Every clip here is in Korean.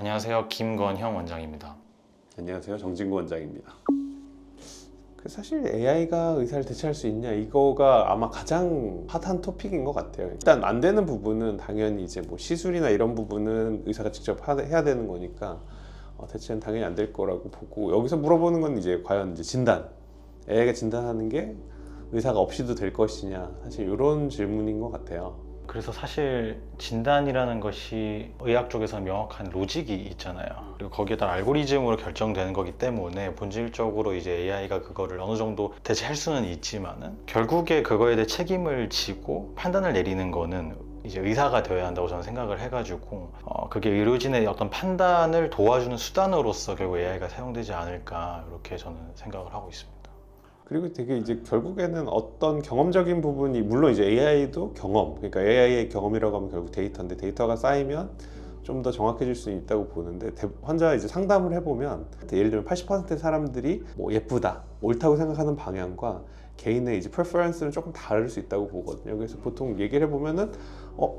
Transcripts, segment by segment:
안녕하세요. 김건형 원장입니다. 안녕하세요. 정진구 원장입니다. 사실 AI가 의사를 대체할 수 있냐 이거가 아마 가장 핫한 토픽인 것 같아요. 일단 안 되는 부분은 당연히 이제 뭐 시술이나 이런 부분은 의사가 직접 해야 되는 거니까 대체는 당연히 안 될 거라고 보고, 여기서 물어보는 건 이제 과연 이제 진단, AI가 진단하는 게 의사가 없이도 될 것이냐, 사실 이런 질문인 것 같아요. 그래서 사실 진단이라는 것이 의학 쪽에서는 명확한 로직이 있잖아요. 그리고 거기에 따라 알고리즘으로 결정되는 거기 때문에 본질적으로 이제 AI가 그거를 어느 정도 대체할 수는 있지만은 결국에 그거에 대해 책임을 지고 판단을 내리는 거는 이제 의사가 되어야 한다고 저는 생각을 해가지고 그게 의료진의 어떤 판단을 도와주는 수단으로서 결국 AI가 사용되지 않을까, 이렇게 저는 생각을 하고 있습니다. 그리고 되게 이제 결국에는 어떤 경험적인 부분이, 물론 이제 AI도 경험, 그러니까 AI의 경험이라고 하면 결국 데이터인데, 데이터가 쌓이면 좀 더 정확해질 수 있다고 보는데, 환자 이제 상담을 해보면 예를 들면 80%의 사람들이 뭐 예쁘다, 옳다고 생각하는 방향과 개인의 이제 프레퍼런스는 조금 다를 수 있다고 보거든요. 그래서 보통 얘기를 해보면은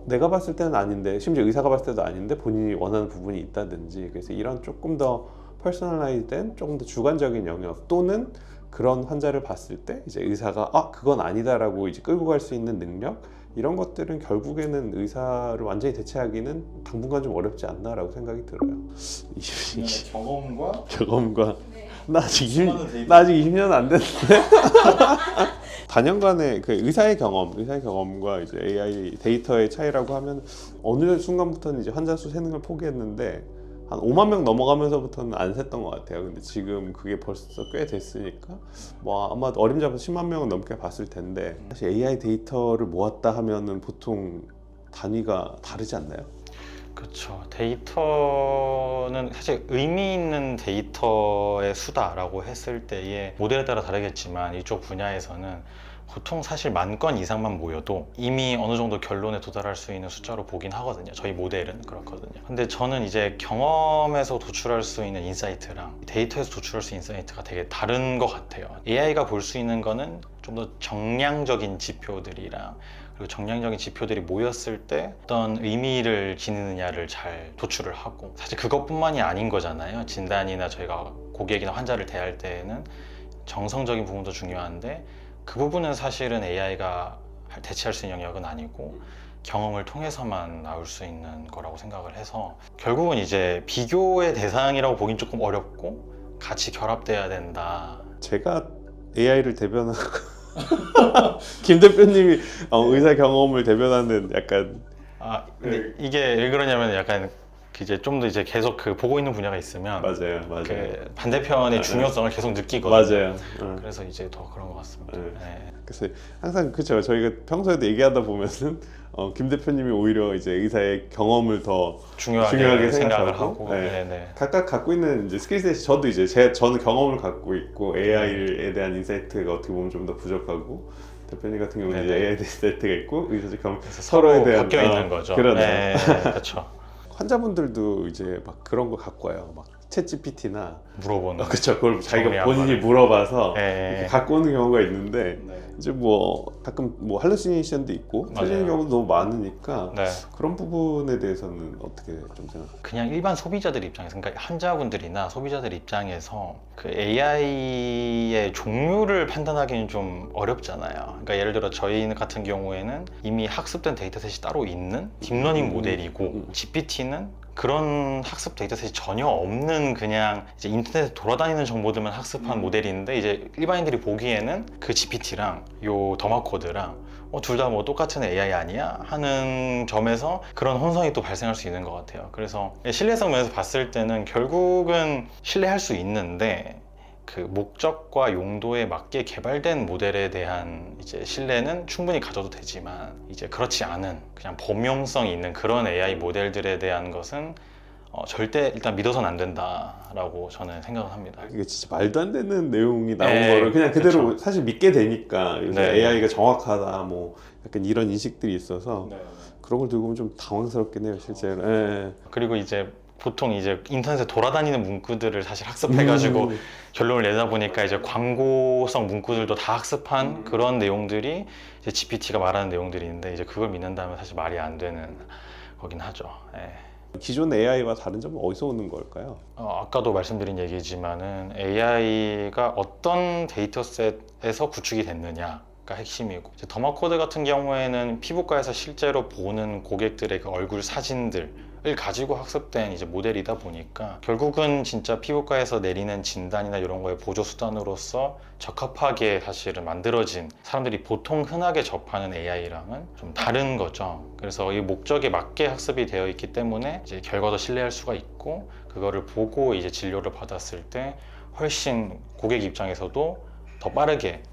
내가 봤을 때는 아닌데, 심지어 의사가 봤을 때도 아닌데 본인이 원하는 부분이 있다든지, 그래서 이런 조금 더 퍼스널라이즈된, 조금 더 주관적인 영역, 또는 그런 환자를 봤을 때 이제 의사가 그건 아니다라고 이제 끌고 갈 수 있는 능력, 이런 것들은 결국에는 의사를 완전히 대체하기는 당분간 좀 어렵지 않나라고 생각이 들어요. 경험과 나 아직 20년 안 됐는데. 단연간의 그 의사의 경험과 이제 AI 데이터의 차이라고 하면 어느 순간부터는 이제 환자 수 세는 걸 포기했는데 한 5만 명 넘어가면서부터는 안 셌던 것 같아요. 근데 지금 그게 벌써 꽤 됐으니까 뭐 아마 어림잡아서 10만 명은 넘게 봤을 텐데, 사실 AI 데이터를 모았다 하면은 보통 단위가 다르지 않나요? 그렇죠. 데이터는 사실 의미 있는 데이터의 수다라고 했을 때의 모델에 따라 다르겠지만, 이쪽 분야에서는 보통 사실 10,000건 이상만 모여도 이미 어느 정도 결론에 도달할 수 있는 숫자로 보긴 하거든요. 저희 모델은 그렇거든요. 근데 저는 이제 경험에서 도출할 수 있는 인사이트랑 데이터에서 도출할 수 있는 인사이트가 되게 다른 것 같아요. AI가 볼 수 있는 거는 좀 더 정량적인 지표들이랑, 그리고 정량적인 지표들이 모였을 때 어떤 의미를 지니느냐를 잘 도출을 하고, 사실 그것뿐만이 아닌 거잖아요. 진단이나 저희가 고객이나 환자를 대할 때에는 정성적인 부분도 중요한데, 그 부분은 사실은 AI가 대체할 수 있는 영역은 아니고 경험을 통해서만 나올 수 있는 거라고 생각을 해서, 결국은 이제 비교의 대상이라고 보긴 조금 어렵고 같이 결합돼야 된다. 제가 AI를 대변하고 김 대표님이 의사 경험을 대변하는 약간 근데 이게 왜 그러냐면, 약간 이제 좀 더 이제 계속 그 보고 있는 분야가 있으면 맞아요. 그 반대편의 중요성을 계속 느끼거든요. 맞아요. 그래서 이제 더 그런 것 같습니다. 네. 그래서 항상 그렇죠. 저희가 평소에도 얘기하다 보면은 김 대표님이 오히려 이제 의사의 경험을 더 중요하게 생각을 생각하고, 하고, 네네. 각각 갖고 있는 이제 스킬셋이, 저도 이제 저는 경험을 갖고 있고 AI에 대한 인사이트가 어떻게 보면 좀 더 부족하고, 대표님 같은 경우는 이제 AI 인사이트가 있고 의사적 경험, 서로에 대한 바뀌어 있는 거죠. 그러네. 그렇죠. 환자분들도 이제 막 그런 거 갖고 와요. 막 챗 GPT나 물어보는. 그렇죠. 그걸 자기가 본인이 물어봐서 네. 갖고 오는 경우가 있는데, 네. 이제 뭐 가끔 뭐 할루시네이션도 있고 틀리는 경우도 너무 많으니까, 네. 그런 부분에 대해서는 어떻게 좀 생각해요? 그냥 일반 소비자들 입장에서, 그러니까 환자분들이나 소비자들 입장에서 그 AI의 종류를 판단하기는 좀 어렵잖아요. 그러니까 예를 들어 저희 같은 경우에는 이미 학습된 데이터셋이 따로 있는 딥러닝 모델이고, GPT는 그런 학습 데이터셋이 전혀 없는 그냥 이제 인터넷에 돌아다니는 정보들만 학습한 모델인데, 이제 일반인들이 보기에는 그 GPT랑 요 더마코드랑 둘 다 뭐 똑같은 AI 아니야? 하는 점에서 그런 혼선이 또 발생할 수 있는 것 같아요. 그래서 신뢰성 면에서 봤을 때는 결국은 신뢰할 수 있는데, 그 목적과 용도에 맞게 개발된 모델에 대한 이제 신뢰는 충분히 가져도 되지만, 이제 그렇지 않은 그냥 범용성이 있는 그런 AI 모델들에 대한 것은 절대 일단 믿어서는 안 된다라고 저는 생각을 합니다. 이게 진짜 말도 안 되는 내용이 나온 네, 거를 그냥 그대로 그렇죠. 사실 믿게 되니까, 요새 네. AI가 정확하다 뭐 약간 이런 인식들이 있어서 그런 걸 들고 보면 좀 당황스럽긴 해요, 실제로. 그리고 이제 보통 이제 인터넷에 돌아다니는 문구들을 사실 학습해가지고 결론을 내다 보니까, 이제 광고성 문구들도 다 학습한 그런 내용들이 이제 GPT가 말하는 내용들이 있는데, 이제 그걸 믿는다면 사실 말이 안 되는 거긴 하죠. 기존 AI와 다른 점은 어디서 오는 걸까요? 아까도 말씀드린 얘기지만은 AI가 어떤 데이터셋에서 구축이 됐느냐가 핵심이고, 이제 더마코드 같은 경우에는 피부과에서 실제로 보는 고객들의 그 얼굴 사진들을 가지고 학습된 이제 모델이다 보니까 결국은 진짜 피부과에서 내리는 진단이나 이런 거에 보조 수단으로서 적합하게 사실은 만들어진, 사람들이 보통 흔하게 접하는 AI랑은 좀 다른 거죠. 그래서 이 목적에 맞게 학습이 되어 있기 때문에 이제 결과도 신뢰할 수가 있고, 그거를 보고 이제 진료를 받았을 때 훨씬 고객 입장에서도 더 빠르게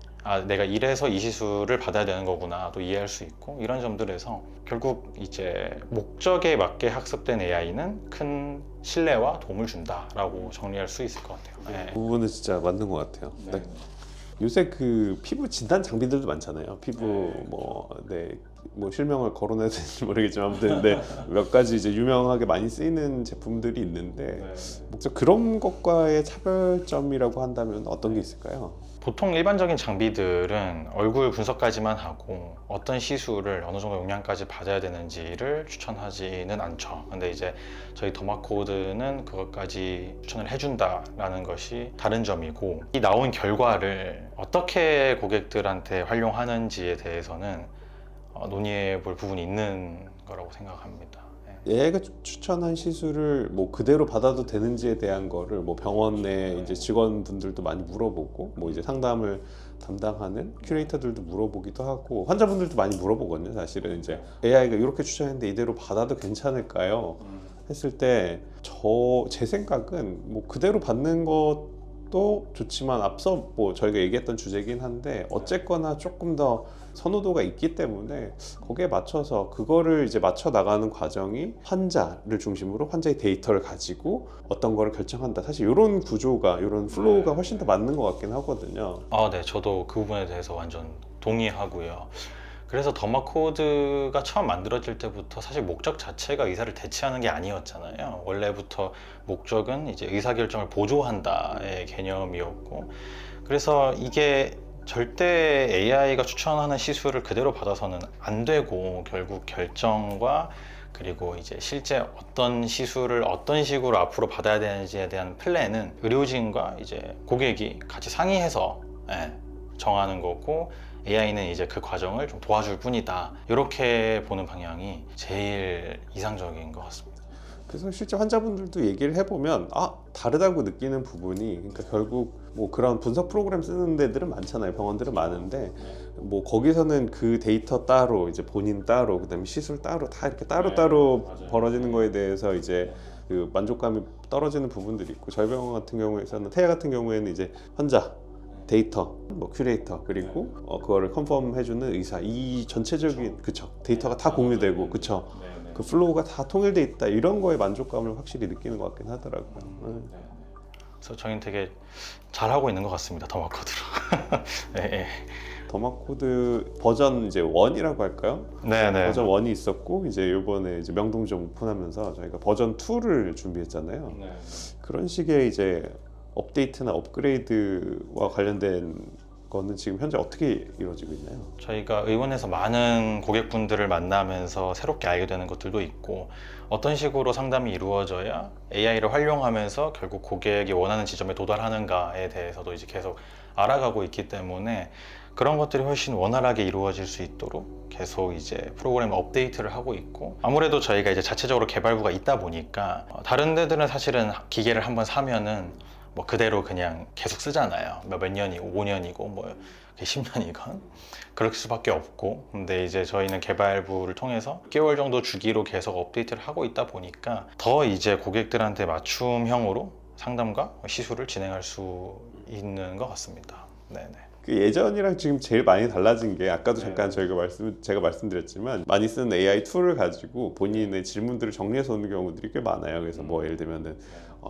내가 이래서 이 시술을 받아야 되는 거구나 또 이해할 수 있고, 이런 점들에서 결국 이제 목적에 맞게 학습된 AI는 큰 신뢰와 도움을 준다라고 정리할 수 있을 것 같아요. 네. 그 부분은 진짜 맞는 것 같아요. 네. 요새 그 피부 진단 장비들도 많잖아요. 피부 뭐 실명을 거론해야 되는지 모르겠지만 아무튼 몇 가지 이제 유명하게 많이 쓰이는 제품들이 있는데 목적 그런 것과의 차별점이라고 한다면 어떤 게 있을까요? 보통 일반적인 장비들은 얼굴 분석까지만 하고 어떤 시술을 어느 정도 용량까지 받아야 되는지를 추천하지는 않죠. 근데 이제 저희 더마코드는 그것까지 추천을 해준다라는 것이 다른 점이고, 이 나온 결과를 어떻게 고객들한테 활용하는지에 대해서는 논의해 볼 부분이 있는 거라고 생각합니다. 얘가 추천한 시술을 뭐 그대로 받아도 되는지에 대한 거를 뭐 병원 내 이제 직원분들도 많이 물어보고, 뭐 이제 상담을 담당하는 큐레이터들도 물어보기도 하고, 환자분들도 많이 물어보거든요. 사실은 이제 AI가 이렇게 추천했는데 이대로 받아도 괜찮을까요? 했을 때 제 생각은 뭐 그대로 받는 것도 좋지만 앞서 뭐 저희가 얘기했던 주제긴 한데 어쨌거나 조금 더 선호도가 있기 때문에 거기에 맞춰서 그거를 이제 맞춰 나가는 과정이 환자를 중심으로 환자의 데이터를 가지고 어떤 거를 결정한다. 사실 이런 구조가, 이런 플로우가 훨씬 더 맞는 것 같긴 하거든요. 네, 저도 그 부분에 대해서 완전 동의하고요. 그래서 더마코드가 처음 만들어질 때부터 사실 목적 자체가 의사를 대체하는 게 아니었잖아요. 원래부터 목적은 이제 의사결정을 보조한다의 개념이었고, 그래서 이게 절대 AI가 추천하는 시술을 그대로 받아서는 안 되고, 결국 결정과 그리고 이제 실제 어떤 시술을 어떤 식으로 앞으로 받아야 되는지에 대한 플랜은 의료진과 이제 고객이 같이 상의해서 정하는 거고, AI는 이제 그 과정을 좀 도와줄 뿐이다, 이렇게 보는 방향이 제일 이상적인 것 같습니다. 그래서 실제 환자분들도 얘기를 해보면 다르다고 느끼는 부분이, 그러니까 결국 뭐 그런 분석 프로그램 쓰는 데들은 많잖아요. 병원들은 많은데 뭐 거기서는 그 데이터 따로, 이제 본인 따로, 그다음에 시술 따로, 다 이렇게 따로 벌어지는 거에 대해서 이제 그 만족감이 떨어지는 부분들이 있고, 저희 병원 같은 경우에서는, 태아 같은 경우에는 이제 환자 데이터, 뭐 큐레이터, 그리고 그거를 컨펌 해주는 의사, 이 전체적인 데이터가 다 공유되고 그 플로우가 다 통일돼 있다, 이런 거에 만족감을 확실히 느끼는 것 같긴 하더라고요. 그래서 저희는 되게 잘하고 있는 것 같습니다, 더마코드로. 네. 더마코드 버전 이제 1이라고 할까요? 네네. 버전 1이 있었고, 이제 이번에 이제 명동점 오픈하면서 저희가 버전 2를 준비했잖아요. 그런 식의 이제 업데이트나 업그레이드와 관련된 거는 지금 현재 어떻게 이루어지고 있나요? 저희가 의원에서 많은 고객분들을 만나면서 새롭게 알게 되는 것들도 있고, 어떤 식으로 상담이 이루어져야 AI를 활용하면서 결국 고객이 원하는 지점에 도달하는가에 대해서도 이제 계속 알아가고 있기 때문에, 그런 것들이 훨씬 원활하게 이루어질 수 있도록 계속 이제 프로그램 업데이트를 하고 있고, 아무래도 저희가 이제 자체적으로 개발부가 있다 보니까 다른 데들은 사실은 기계를 한번 사면은 뭐 그대로 그냥 계속 쓰잖아요. 몇 년이고 5년이고 뭐 10년이건 그럴 수밖에 없고, 근데 이제 저희는 개발부를 통해서 6개월 정도 주기로 계속 업데이트를 하고 있다 보니까 더 이제 고객들한테 맞춤형으로 상담과 시술을 진행할 수 있는 것 같습니다. 네네. 그 예전이랑 지금 제일 많이 달라진 게, 아까도 잠깐 제가 말씀드렸지만 많이 쓰는 AI 툴을 가지고 본인의 질문들을 정리해서 오는 경우들이 꽤 많아요. 그래서 뭐 예를 들면은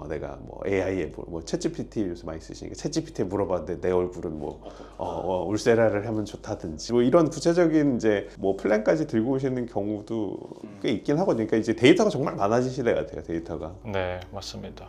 내가 뭐 AI에 뭐 챗GPT 요새 많이 쓰시니까 챗GPT에 물어봤는데 내 얼굴은 뭐 울세라를 하면 좋다든지, 뭐 이런 구체적인 이제 뭐 플랜까지 들고 오시는 경우도 꽤 있긴 하거든요. 그러니까 이제 데이터가 정말 많아진 시대 같아요. 데이터가. 네, 맞습니다.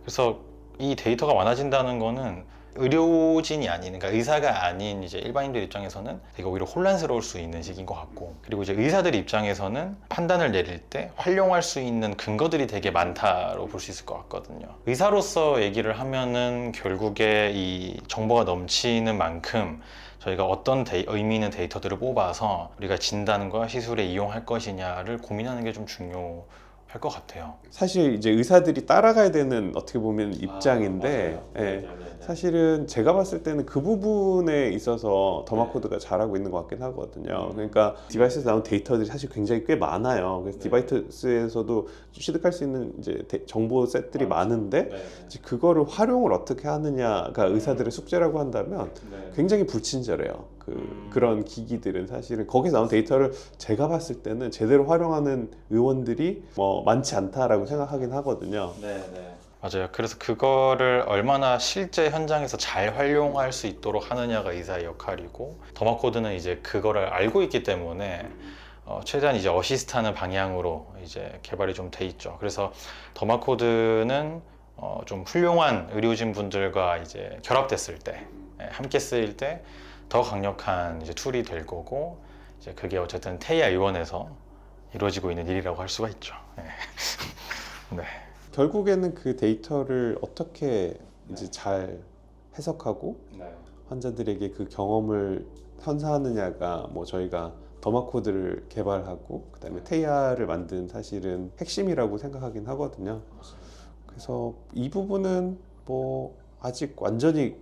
그래서 이 데이터가 많아진다는 거는 의료진이 아닌, 그러니까 의사가 아닌 이제 일반인들 입장에서는 되게 오히려 혼란스러울 수 있는 시기인 것 같고, 그리고 이제 의사들 입장에서는 판단을 내릴 때 활용할 수 있는 근거들이 되게 많다고 볼 수 있을 것 같거든요. 의사로서 얘기를 하면은 결국에 이 정보가 넘치는 만큼 저희가 어떤 의미 있는 데이터들을 뽑아서 우리가 진단과 시술에 이용할 것이냐를 고민하는 게 좀 중요할 것 같아요. 사실 이제 의사들이 따라가야 되는 어떻게 보면 입장인데 예, 사실은 제가 봤을 때는 그 부분에 있어서 더마코드가 잘하고 있는 것 같긴 하거든요. 그러니까 디바이스에서 나온 데이터들이 사실 굉장히 꽤 많아요. 그래서 디바이스에서도 취득할 수 있는 이제 정보 셋들이 많은데 이제 그거를 활용을 어떻게 하느냐가 의사들의 숙제라고 한다면 굉장히 불친절해요. 그런 기기들은 사실은 거기서 나온 데이터를 제가 봤을 때는 제대로 활용하는 의원들이 뭐 많지 않다라고 생각하긴 하거든요. 맞아요. 그래서 그거를 얼마나 실제 현장에서 잘 활용할 수 있도록 하느냐가 의사의 역할이고, 더마코드는 이제 그거를 알고 있기 때문에 최대한 이제 어시스트하는 방향으로 이제 개발이 좀 돼 있죠. 그래서 더마코드는 좀 훌륭한 의료진 분들과 이제 결합됐을 때, 함께 쓰일 때 더 강력한 이제 툴이 될 거고, 이제 그게 어쨌든 테이아 의원에서 이루어지고 있는 일이라고 할 수가 있죠. 네. 결국에는 그 데이터를 어떻게 이제 잘 해석하고 환자들에게 그 경험을 선사하느냐가 뭐 저희가 더마코드를 개발하고 그다음에 테이아를 만든 사실은 핵심이라고 생각하긴 하거든요. 그래서 이 부분은 뭐 아직 완전히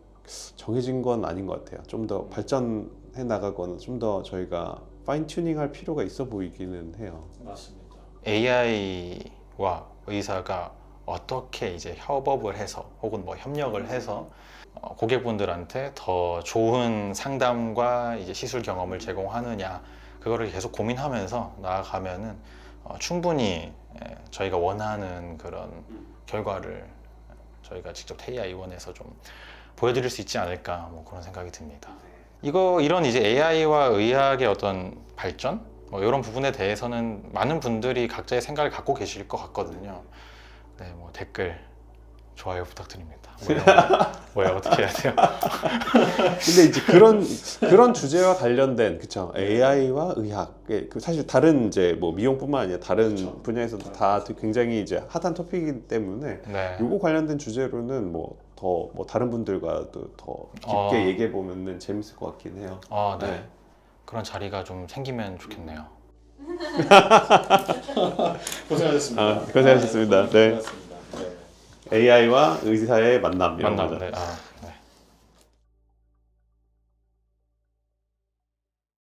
정해진 건 아닌 것 같아요. 좀 더 발전해 나가거나 좀 더 저희가 파인 튜닝할 필요가 있어 보이기는 해요. 맞습니다. AI와 의사가 어떻게 이제 협업을 해서 혹은 뭐 협력을 해서 고객분들한테 더 좋은 상담과 이제 시술 경험을 제공하느냐, 그거를 계속 고민하면서 나아가면은 충분히 저희가 원하는 그런 결과를 저희가 직접 테이아 의원에서 좀 보여드릴 수 있지 않을까, 뭐 그런 생각이 듭니다. 이런 이제 AI와 의학의 어떤 발전, 뭐 이런 부분에 대해서는 많은 분들이 각자의 생각을 갖고 계실 것 같거든요. 네, 뭐 댓글, 좋아요 부탁드립니다. 뭐야 어떻게 해야 돼요? 근데 이제 그런 주제와 관련된 그쵸 AI와 의학 사실 다른 이제 뭐 미용뿐만 아니라 다른 분야에서도 다 굉장히 이제 핫한 토픽이기 때문에 네. 요거 관련된 주제로는 뭐 다른 분들과도 더 깊게 얘기해 보면은 재밌을 것 같긴 해요. 네. 네. 그런 자리가 좀 생기면 좋겠네요. 고생하셨습니다. 네. AI와 의사의 만남 이런 거죠. 네.